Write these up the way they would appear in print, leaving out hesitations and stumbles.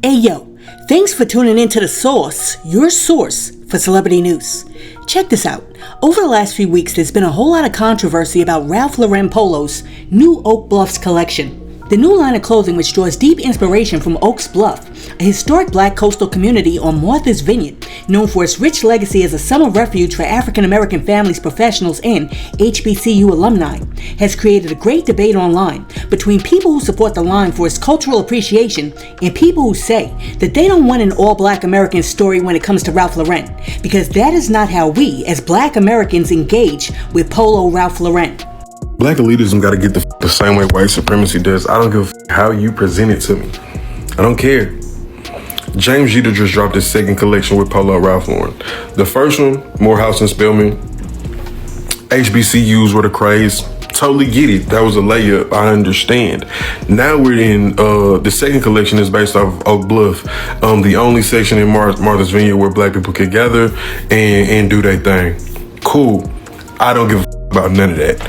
Hey yo, thanks for tuning in to The Source, your source for celebrity news. Check this out. Over the last few weeks, there's been a whole lot of controversy about Ralph Lauren Polo's new Oak Bluffs collection. The new line of clothing, which draws deep inspiration from Oaks Bluff, a historic black coastal community on Martha's Vineyard, known for its rich legacy as a summer refuge for African American families, professionals, and HBCU alumni, has created a great debate online between people who support the line for its cultural appreciation and people who say that they don't want an all-black American story when it comes to Ralph Lauren, because that is not how we, as black Americans, engage with Polo Ralph Lauren. Black elitism got to get the same way white supremacy does. I don't give a how you present it to me. I don't care. James Jeter just dropped his second collection with Polo Ralph Lauren. The first one, Morehouse and Spelman, HBCUs were the craze. Totally get it. That was a layup. I understand. Now we're in, the second collection is based off Oak Bluff. The only section in Martha's Vineyard where black people can gather and do their thing. Cool. I don't give a about none of that.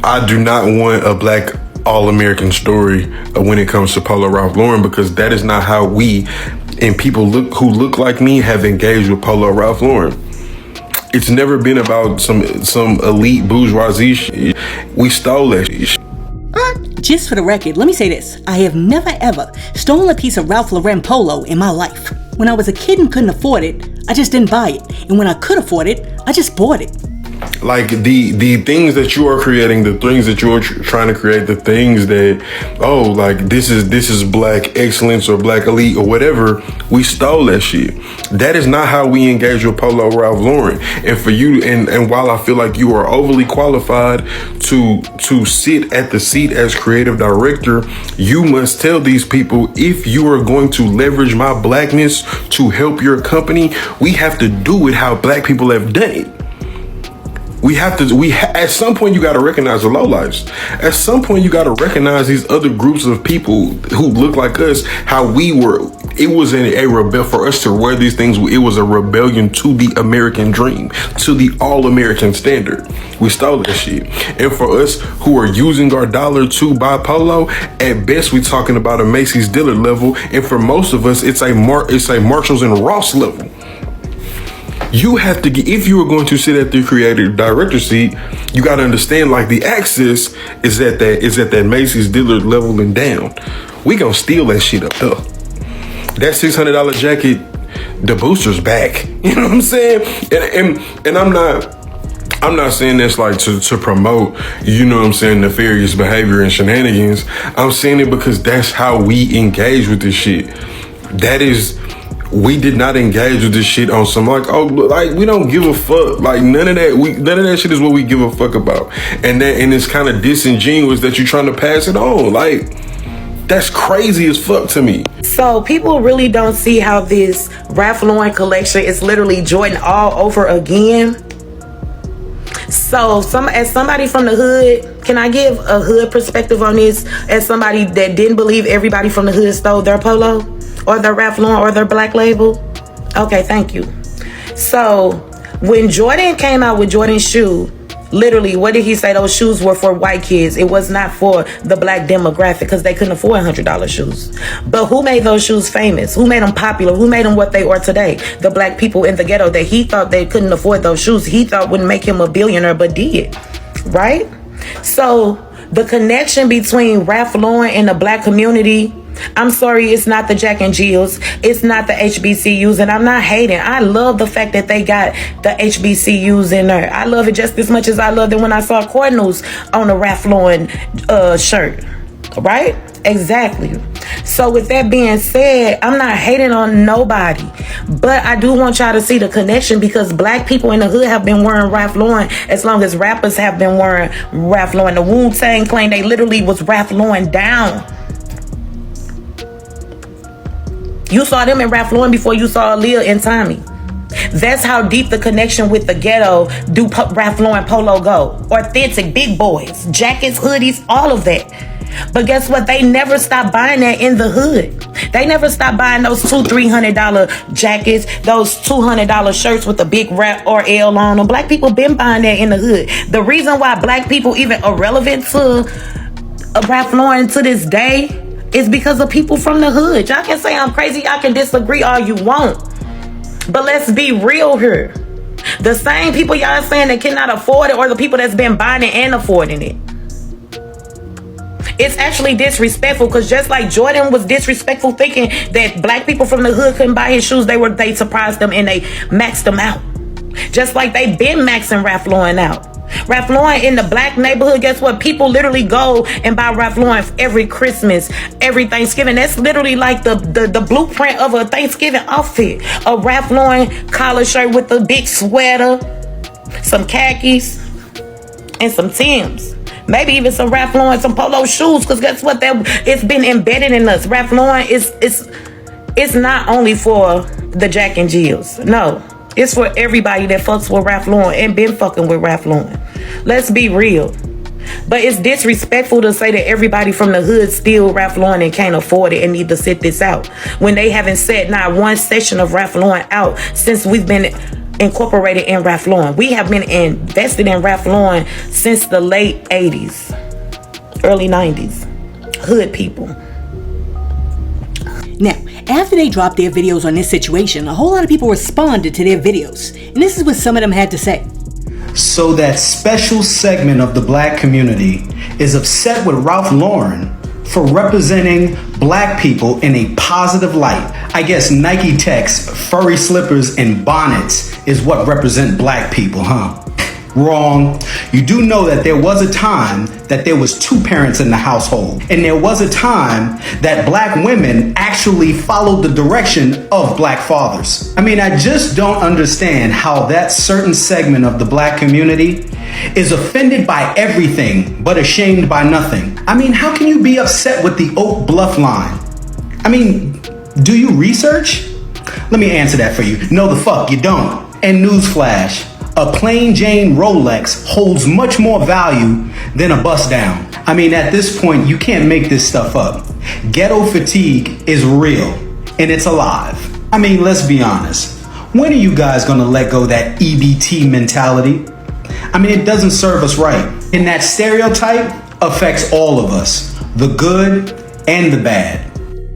I do not want a black all-American story when it comes to Polo Ralph Lauren, because that is not how we and people who look like me have engaged with Polo Ralph Lauren. It's never been about some elite bourgeoisie shit. We stole that shit. Just for the record, let me say this. I have never ever stolen a piece of Ralph Lauren Polo in my life. When I was a kid and couldn't afford it, I just didn't buy it. And when I could afford it, I just bought it. Like the things that you are creating, the things that you're trying to create, the things that, like this is black excellence or black elite or whatever, we stole that shit. That is not how we engage with Polo Ralph Lauren. And for you, and while I feel like you are overly qualified to sit at the seat as creative director, you must tell these people, if you are going to leverage my blackness to help your company, we have to do it how black people have done it. At some point, you got to recognize the lowlifes. At some point, you got to recognize these other groups of people who look like us, how we were. It was a rebel for us to wear these things. It was a rebellion to the American dream, to the all-American standard. We stole that shit. And for us who are using our dollar to buy polo, at best, we're talking about a Macy's Dillard level. And for most of us, it's a Marshalls and Ross level. You have to get, if you are going to sit at the creative director seat, you got to understand, like, the access is at that Macy's Dillard level and down. We gonna steal that shit up though. That $600 jacket, the booster's back. You know what I'm saying? And I'm not saying this like to promote, you know what I'm saying, nefarious behavior and shenanigans. I'm saying it because that's how we engage with this shit. We did not engage with this shit on some we don't give a fuck. Like none of that shit is what we give a fuck about. And it's kind of disingenuous that you're trying to pass it on. Like, that's crazy as fuck to me. So people really don't see how this Ralph Lauren collection is literally Jordan all over again. So as somebody from the hood, can I give a hood perspective on this? As somebody that didn't believe everybody from the hood stole their polo or their Ralph Lauren or their black label? Okay, thank you. So when Jordan came out with Jordan's shoe, literally, what did he say? Those shoes were for white kids. It was not for the black demographic because they couldn't afford $100 shoes. But who made those shoes famous? Who made them popular? Who made them what they are today? The black people in the ghetto that he thought they couldn't afford those shoes. He thought wouldn't make him a billionaire, but did. Right? So the connection between Ralph Lauren and the black community, I'm sorry, it's not the Jack and Jills. It's not the HBCUs, and I'm not hating. I love the fact that they got the HBCUs in there. I love it just as much as I loved it when I saw Cardinals on a Ralph Lauren shirt. Right? Exactly. So with that being said, I'm not hating on nobody, but I do want y'all to see the connection, because black people in the hood have been wearing Ralph Lauren as long as rappers have been wearing Ralph Lauren. The Wu-Tang Clan, they literally was Ralph Lauren down. You saw them in Ralph Lauren before you saw Aaliyah and Tommy. That's how deep the connection with the ghetto do Ralph Lauren polo go. Authentic, big boys, jackets, hoodies, all of that. But guess what? They never stopped buying that in the hood. They never stopped buying those $200-$300 jackets, those $200 shirts with a big rap or L on them. Black people been buying that in the hood. The reason why black people even are relevant to Ralph Lauren to this day, It's because of people from the hood. Y'all can say I'm crazy, y'all can disagree all you want, but let's be real here. The same people y'all saying that cannot afford it, or the people that's been buying it and affording it. It's actually disrespectful, because just like Jordan was disrespectful thinking that black people from the hood couldn't buy his shoes, they surprised them and they maxed them out. Just like they been maxing Ralph Lauren out. Ralph Lauren in the black neighborhood, guess what? People literally go and buy Ralph Lauren every Christmas, every Thanksgiving. That's literally like the blueprint of a Thanksgiving outfit. A Ralph Lauren collar shirt with a big sweater, some khakis, and some Timbs. Maybe even some Ralph Lauren, some polo shoes, because guess what? It's been embedded in us. Ralph Lauren it's not only for the Jack and Jills. No. It's for everybody that fucks with Ralph Lauren and been fucking with Ralph Lauren. Let's be real. But it's disrespectful to say that everybody from the hood steal Ralph Lauren and can't afford it and need to sit this out, when they haven't set not one session of Ralph Lauren out since we've been incorporated in Ralph Lauren. We have been invested in Ralph Lauren since the late 80s, early 90s. Hood people. Now, after they dropped their videos on this situation, a whole lot of people responded to their videos, and this is what some of them had to say. So that special segment of the black community is upset with Ralph Lauren for representing black people in a positive light. I guess Nike Tech's furry slippers and bonnets is what represent black people, huh? Wrong. You do know that there was a time that there was two parents in the household, and there was a time that black women actually followed the direction of black fathers. I mean, I just don't understand how that certain segment of the black community is offended by everything but ashamed by nothing. I mean, how can you be upset with the Oak Bluff line? I mean, do you research? Let me answer that for you. No, the fuck you don't. And newsflash, a plain Jane Rolex holds much more value than a bust down. I mean, at this point, you can't make this stuff up. Ghetto fatigue is real, and it's alive. I mean, let's be honest. When are you guys gonna let go of that EBT mentality? I mean, it doesn't serve us right. And that stereotype affects all of us, the good and the bad.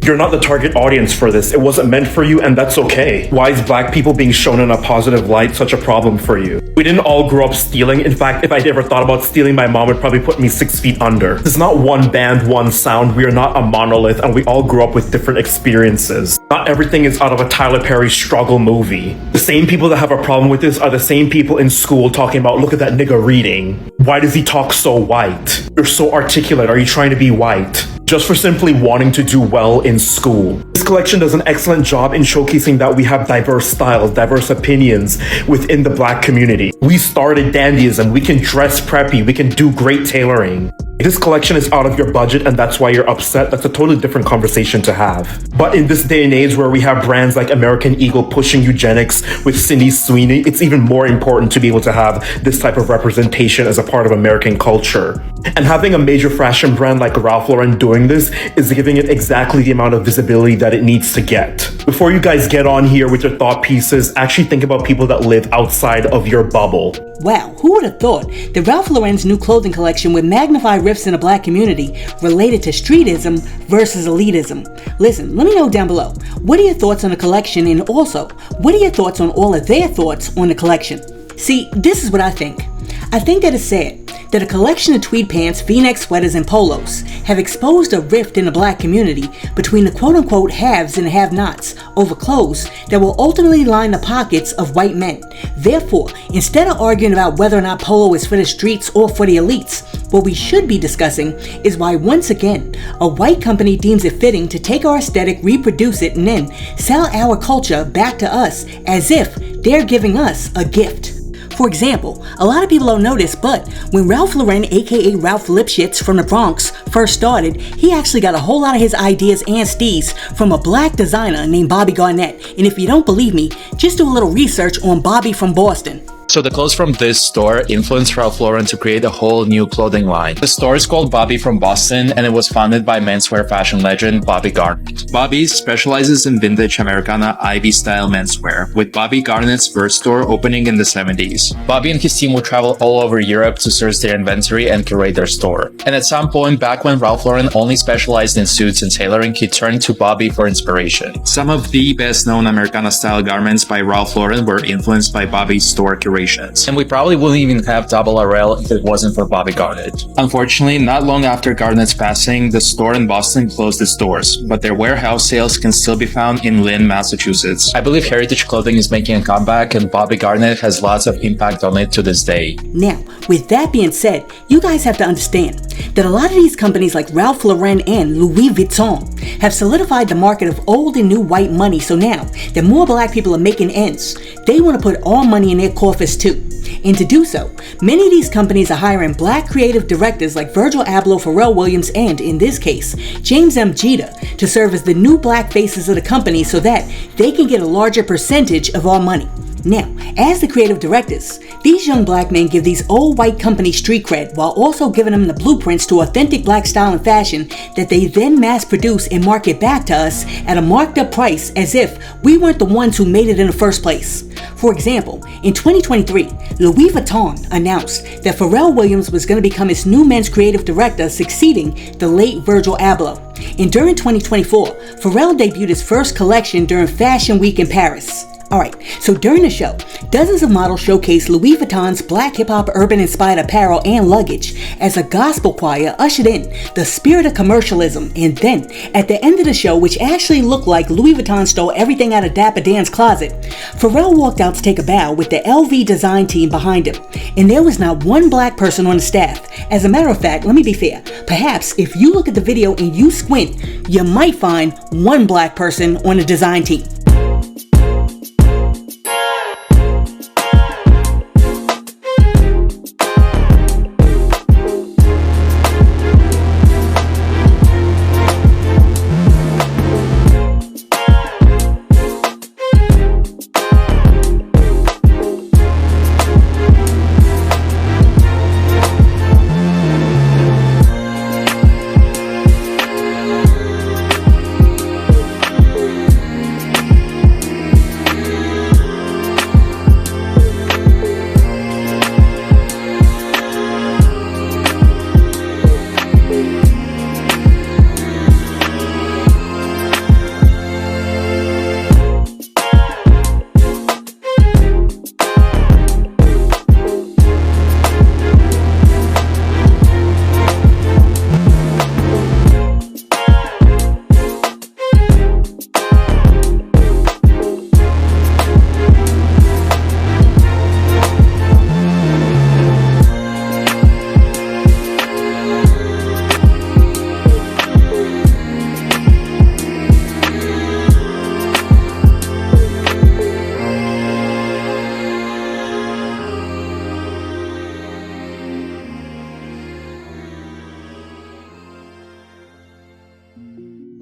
You're not the target audience for this. It wasn't meant for you, and that's okay. Why is black people being shown in a positive light such a problem for you? We didn't all grow up stealing. In fact, if I ever thought about stealing, my mom would probably put me 6 feet under. This is not one band, one sound. We are not a monolith, and we all grew up with different experiences. Not everything is out of a Tyler Perry struggle movie. The same people that have a problem with this are the same people in school talking about, look at that nigga reading. Why does he talk so white? You're so articulate. Are you trying to be white? Just for simply wanting to do well in school. This collection does an excellent job in showcasing that we have diverse styles, diverse opinions within the black community. We started dandyism, we can dress preppy, we can do great tailoring. This collection is out of your budget and that's why you're upset. That's a totally different conversation to have. But in this day and age where we have brands like American Eagle pushing eugenics with Sydney Sweeney, it's even more important to be able to have this type of representation as a part of American culture. And having a major fashion brand like Ralph Lauren doing this is giving it exactly the amount of visibility that it needs to get. Before you guys get on here with your thought pieces, actually think about people that live outside of your bubble. Wow, who would have thought that Ralph Lauren's new clothing collection would magnify rifts in the black community related to streetism versus elitism? Listen, let me know down below. What are your thoughts on the collection, and also, what are your thoughts on all of their thoughts on the collection? See, this is what I think. I think that it's sad that a collection of tweed pants, v-neck sweaters, and polos have exposed a rift in the black community between the quote-unquote haves and have-nots over clothes that will ultimately line the pockets of white men. Therefore, instead of arguing about whether or not polo is for the streets or for the elites, what we should be discussing is why, once again, a white company deems it fitting to take our aesthetic, reproduce it, and then sell our culture back to us as if they're giving us a gift. For example, a lot of people don't know this, but when Ralph Lauren, aka Ralph Lipschitz from the Bronx, first started, he actually got a whole lot of his ideas and steez from a black designer named Bobby Garnett. And if you don't believe me, just do a little research on Bobby from Boston. So the clothes from this store influenced Ralph Lauren to create a whole new clothing line. The store is called Bobby from Boston, and it was founded by menswear fashion legend Bobby Garnett. Bobby specializes in vintage Americana Ivy style menswear, with Bobby Garnett's first store opening in the 70s. Bobby and his team would travel all over Europe to source their inventory and curate their store. And at some point, back when Ralph Lauren only specialized in suits and tailoring, he turned to Bobby for inspiration. Some of the best-known Americana-style garments by Ralph Lauren were influenced by Bobby's store curations. And we probably wouldn't even have Double RL if it wasn't for Bobby Garnett. Unfortunately, not long after Garnett's passing, the store in Boston closed its doors, but their warehouse sales can still be found in Lynn, Massachusetts. I believe heritage clothing is making a comeback, and Bobby Garnett has lots of impact on it to this day. Now, with that being said, you guys have to understand that a lot of these companies like Ralph Lauren and Louis Vuitton have solidified the market of old and new white money, so now that more black people are making ends, they want to put all money in their coffers too. And to do so, many of these companies are hiring black creative directors like Virgil Abloh, Pharrell Williams, and, in this case, James M. Jeter to serve as the new black faces of the company so that they can get a larger percentage of our money. Now, as the creative directors, these young black men give these old white companies street cred while also giving them the blueprints to authentic black style and fashion that they then mass produce and market back to us at a marked up price as if we weren't the ones who made it in the first place. For example, in 2023, Louis Vuitton announced that Pharrell Williams was going to become its new men's creative director, succeeding the late Virgil Abloh. And during 2024, Pharrell debuted his first collection during Fashion Week in Paris. Alright, so during the show, dozens of models showcased Louis Vuitton's black hip-hop urban-inspired apparel and luggage as a gospel choir ushered in the spirit of commercialism, and then, at the end of the show, which actually looked like Louis Vuitton stole everything out of Dapper Dan's closet, Pharrell walked out to take a bow with the LV design team behind him, and there was not one black person on the staff. As a matter of fact, let me be fair, perhaps if you look at the video and you squint, you might find one black person on the design team.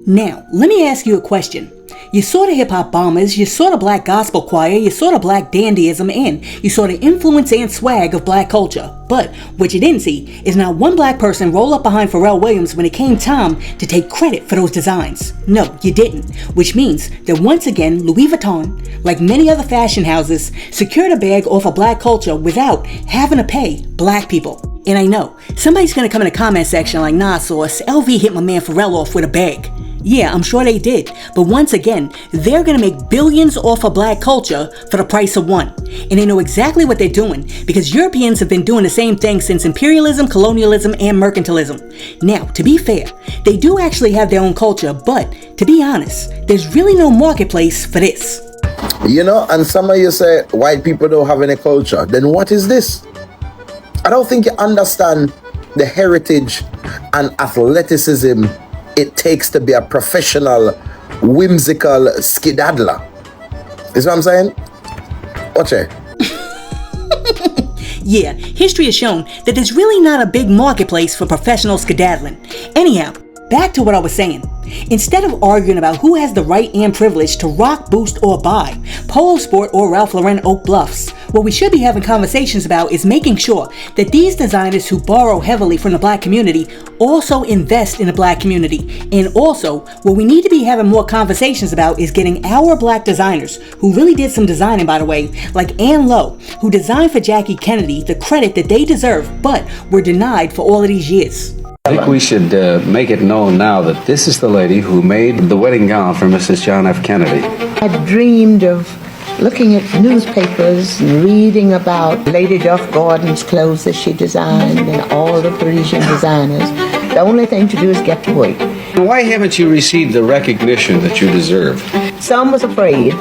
Now, let me ask you a question. You saw the hip-hop bombers, you saw the black gospel choir, you saw the black dandyism, and you saw the influence and swag of black culture. But what you didn't see is not one black person roll up behind Pharrell Williams when it came time to take credit for those designs. No, you didn't. Which means that once again, Louis Vuitton, like many other fashion houses, secured a bag off of black culture without having to pay black people. And I know, somebody's gonna come in the comment section like, nah, Sauce, LV hit my man Pharrell off with a bag. Yeah, I'm sure they did, but once again, they're gonna make billions off of black culture for the price of one. And they know exactly what they're doing, because Europeans have been doing the same thing since imperialism, colonialism, and mercantilism. Now, to be fair, they do actually have their own culture, but to be honest, there's really no marketplace for this. You know, and some of you say white people don't have any culture. Then what is this? I don't think you understand the heritage and athleticism it takes to be a professional, whimsical skedaddler. Is what I'm saying? Watch it. Yeah, history has shown that there's really not a big marketplace for professional skedaddling. Anyhow, back to what I was saying. Instead of arguing about who has the right and privilege to rock, boost, or buy Polo Sport or Ralph Lauren Oak Bluffs, What we should be having conversations about is making sure that these designers who borrow heavily from the black community also invest in the black community. And also, what we need to be having more conversations about is getting our black designers, who really did some designing by the way, like Ann Lowe, who designed for Jackie Kennedy, the credit that they deserve, but were denied for all of these years. I think we should make it known now that this is the lady who made the wedding gown for Mrs. John F. Kennedy. I dreamed of looking at newspapers and reading about Lady Duff Gordon's clothes that she designed and all the Parisian designers. The only thing to do is get to work. Why haven't you received the recognition that you deserve? Some was afraid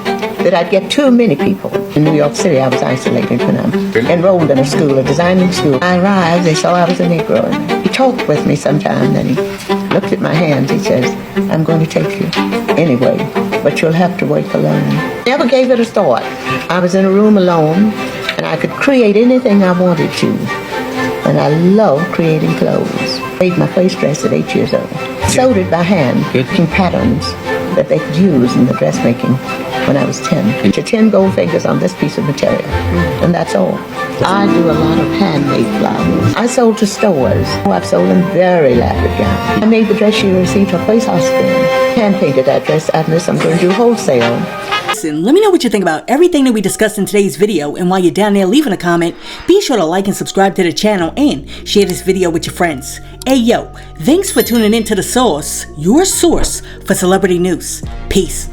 that I'd get too many people. In New York City, I was isolated when I enrolled in a school, a designing school. I arrived, they saw I was a Negro. And he talked with me sometime, then he looked at my hands. He says, I'm going to take you anyway, but you'll have to work alone. Never gave it a thought. I was in a room alone, and I could create anything I wanted to. And I love creating clothes. Made my face dress at 8 years old. Sewed it by hand, making patterns that they could use in the dressmaking when I was 10. 10 gold fingers on this piece of material, and that's all. I do a lot of handmade flowers. I sold to stores. I've sold in very elaborate gowns. I made the dress she received her Place Hospital. Hand-painted that dress, Agnes. I'm going to do wholesale. Listen, let me know what you think about everything that we discussed in today's video, and while you're down there leaving a comment, be sure to like and subscribe to the channel and share this video with your friends. Hey yo, thanks for tuning in to The Source, your source for celebrity news. Peace.